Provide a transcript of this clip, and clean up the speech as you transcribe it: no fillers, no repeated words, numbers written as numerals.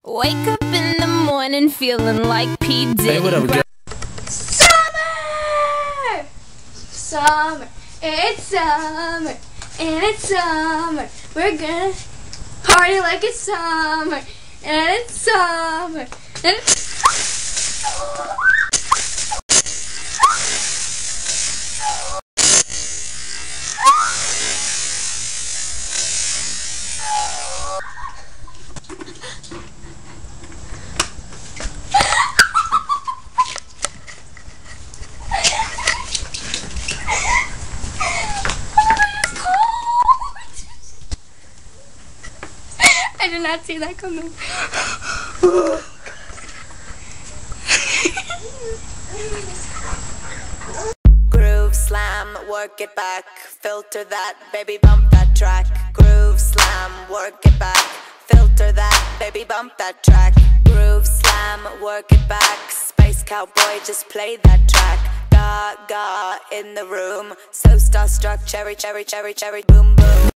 Wake up in the morning feeling like P. Diddy. Hey, whatever, girl. Summer! Summer, it's summer, and it's summer. We're gonna party like it's summer, and it's summer, and it's I did not see that coming. Groove slam, work it back, filter that, baby bump that track. Groove slam, work it back, filter that, baby bump that track. Groove slam, work it back, space cowboy, just play that track. Gaga in the room, so starstruck, cherry, cherry, cherry, cherry, boom, boom.